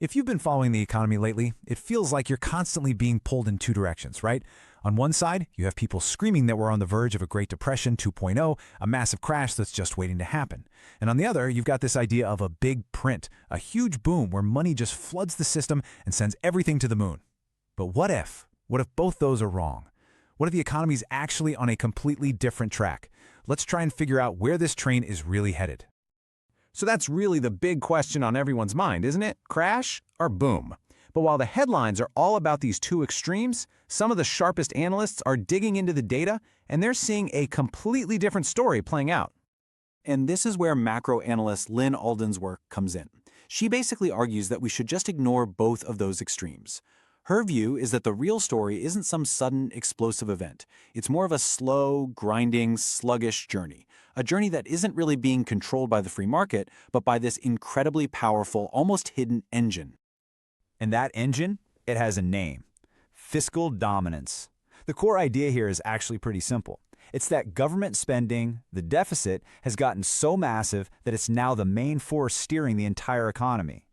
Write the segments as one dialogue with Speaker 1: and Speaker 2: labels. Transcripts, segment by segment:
Speaker 1: If you've been following the economy lately, it feels like you're constantly being pulled in two directions, right? On one side, you have people screaming that we're on the verge of a Great Depression 2.0, a massive crash that's just waiting to happen. And on the other, you've got this idea of a big print, a huge boom where money just floods the system and sends everything to the moon. But what if? What if both those are wrong? What if the economy's actually on a completely different track? Let's try and figure out where this train is really headed.
Speaker 2: So that's really the big question on everyone's mind, isn't it? Crash or boom? But while the headlines are all about these two extremes, some of the sharpest analysts are digging into the data, and they're seeing a completely different story playing out. And this is where macro analyst Lynn Alden's work comes in. She basically argues that we should just ignore both of those extremes. Her view is that the real story isn't some sudden, explosive event. It's more of a slow, grinding, sluggish journey. A journey that isn't really being controlled by the free market, but by this incredibly powerful, almost hidden engine.
Speaker 1: And that engine, it has a name: fiscal dominance. The core idea here is actually pretty simple. It's that government spending, the deficit, has gotten so massive that it's now the main force steering the entire economy.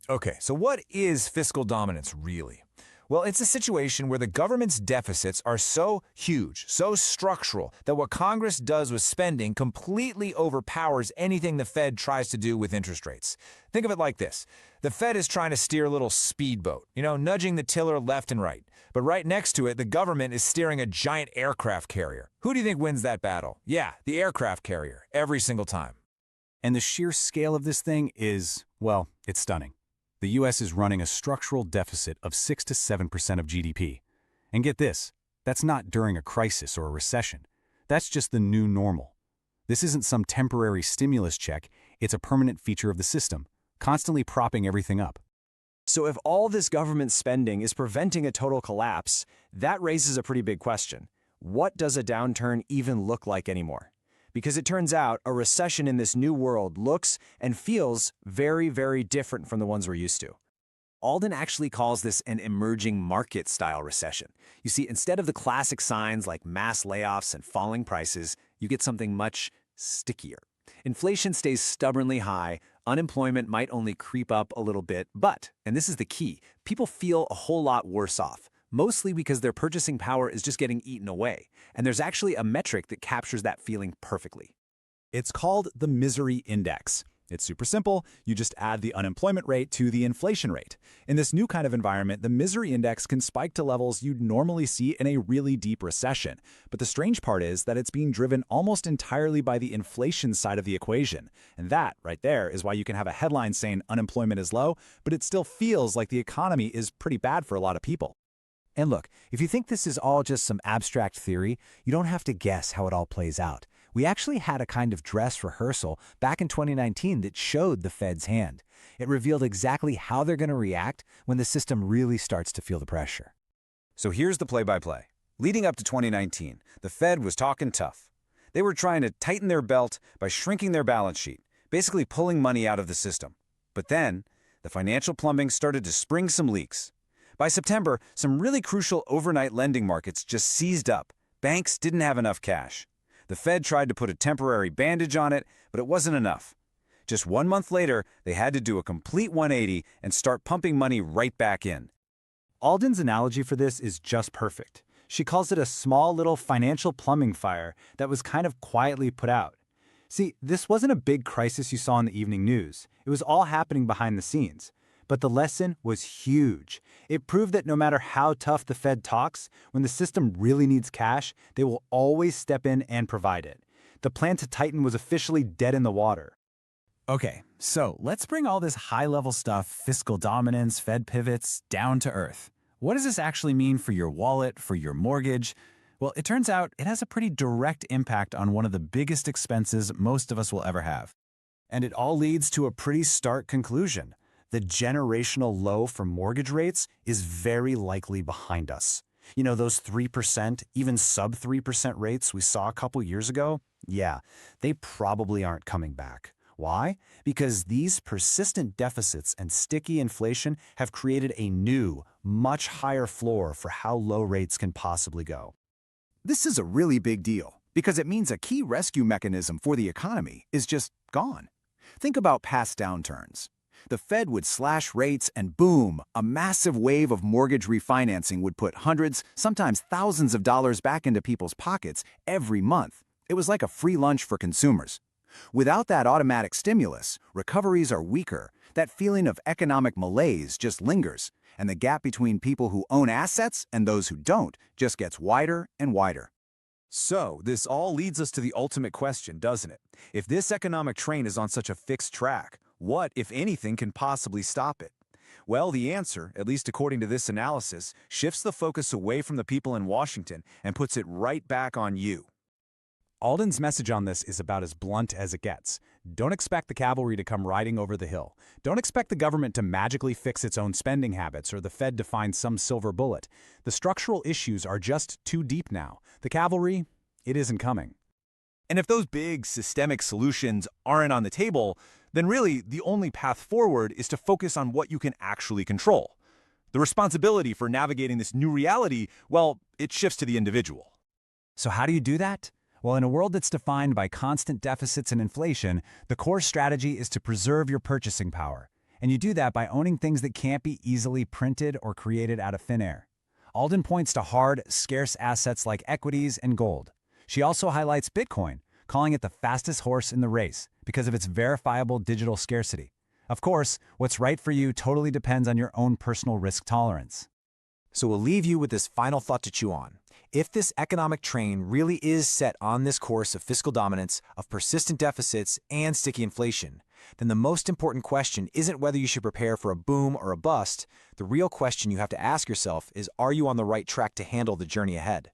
Speaker 3: Okay, so what is fiscal dominance really? Well, it's a situation where the government's deficits are so huge, so structural, that what Congress does with spending completely overpowers anything the Fed tries to do with interest rates. Think of it like this. The Fed is trying to steer a little speedboat, nudging the tiller left and right. But right next to it, the government is steering a giant aircraft carrier. Who do you think wins that battle? Yeah, the aircraft carrier, every single time.
Speaker 2: And the sheer scale of this thing is, well, it's stunning. The U.S. is running a structural deficit of 6 to 7% of GDP. And get this, that's not during a crisis or a recession. That's just the new normal. This isn't some temporary stimulus check, it's a permanent feature of the system, constantly propping everything up.
Speaker 4: So if all this government spending is preventing a total collapse, that raises a pretty big question. What does a downturn even look like anymore? Because it turns out a recession in this new world looks and feels very, very different from the ones we're used to. Alden actually calls this an emerging market-style recession. You see, instead of the classic signs like mass layoffs and falling prices, you get something much stickier. Inflation stays stubbornly high, unemployment might only creep up a little bit, but, and this is the key, people feel a whole lot worse off. Mostly because their purchasing power is just getting eaten away. And there's actually a metric that captures that feeling perfectly.
Speaker 1: It's called the misery index. It's super simple. You just add the unemployment rate to the inflation rate. In this new kind of environment, the misery index can spike to levels you'd normally see in a really deep recession. But the strange part is that it's being driven almost entirely by the inflation side of the equation. And that, right there, is why you can have a headline saying unemployment is low, but it still feels like the economy is pretty bad for a lot of people. And look, if you think this is all just some abstract theory, you don't have to guess how it all plays out. We actually had a kind of dress rehearsal back in 2019 that showed the Fed's hand. It revealed exactly how they're going to react when the system really starts to feel the pressure.
Speaker 2: So here's the play-by-play. Leading up to 2019, the Fed was talking tough. They were trying to tighten their belt by shrinking their balance sheet, basically pulling money out of the system. But then, the financial plumbing started to spring some leaks. By September, some really crucial overnight lending markets just seized up. Banks didn't have enough cash. The Fed tried to put a temporary bandage on it, but it wasn't enough. Just 1 month later, they had to do a complete 180 and start pumping money right back in.
Speaker 1: Alden's analogy for this is just perfect. She calls it a small little financial plumbing fire that was kind of quietly put out. See, this wasn't a big crisis you saw in the evening news. It was all happening behind the scenes. But the lesson was huge. It proved that no matter how tough the Fed talks, when the system really needs cash, they will always step in and provide it. The plan to tighten was officially dead in the water. Okay, so let's bring all this high-level stuff, fiscal dominance, Fed pivots, down to earth. What does this actually mean for your wallet, for your mortgage? Well, it turns out it has a pretty direct impact on one of the biggest expenses most of us will ever have. And it all leads to a pretty stark conclusion. The generational low for mortgage rates is very likely behind us. You know, those 3%, even sub 3% rates we saw a couple years ago? Yeah, they probably aren't coming back. Why? Because these persistent deficits and sticky inflation have created a new, much higher floor for how low rates can possibly go.
Speaker 5: This is a really big deal because it means a key rescue mechanism for the economy is just gone. Think about past downturns. The Fed would slash rates and boom, a massive wave of mortgage refinancing would put hundreds, sometimes thousands of dollars back into people's pockets every month. It was like a free lunch for consumers. Without that automatic stimulus, recoveries are weaker. That feeling of economic malaise just lingers, and the gap between people who own assets and those who don't just gets wider and wider.
Speaker 2: So, this all leads us to the ultimate question, doesn't it? If this economic train is on such a fixed track, what, if anything, can possibly stop it? Well, the answer, at least according to this analysis, shifts the focus away from the people in Washington and puts it right back on you.
Speaker 1: Alden's message on this is about as blunt as it gets. Don't expect the cavalry to come riding over the hill. Don't expect the government to magically fix its own spending habits or the Fed to find some silver bullet. The structural issues are just too deep now. The cavalry, it isn't coming.
Speaker 3: And if those big systemic solutions aren't on the table, then really the only path forward is to focus on what you can actually control. The responsibility for navigating this new reality, well, it shifts to the individual.
Speaker 1: So how do you do that? Well, in a world that's defined by constant deficits and inflation, the core strategy is to preserve your purchasing power. And you do that by owning things that can't be easily printed or created out of thin air. Alden points to hard, scarce assets like equities and gold. She also highlights Bitcoin, calling it the fastest horse in the race because of its verifiable digital scarcity. Of course, what's right for you totally depends on your own personal risk tolerance.
Speaker 4: So we'll leave you with this final thought to chew on. If this economic train really is set on this course of fiscal dominance, of persistent deficits, and sticky inflation, then the most important question isn't whether you should prepare for a boom or a bust. The real question you have to ask yourself is, are you on the right track to handle the journey ahead?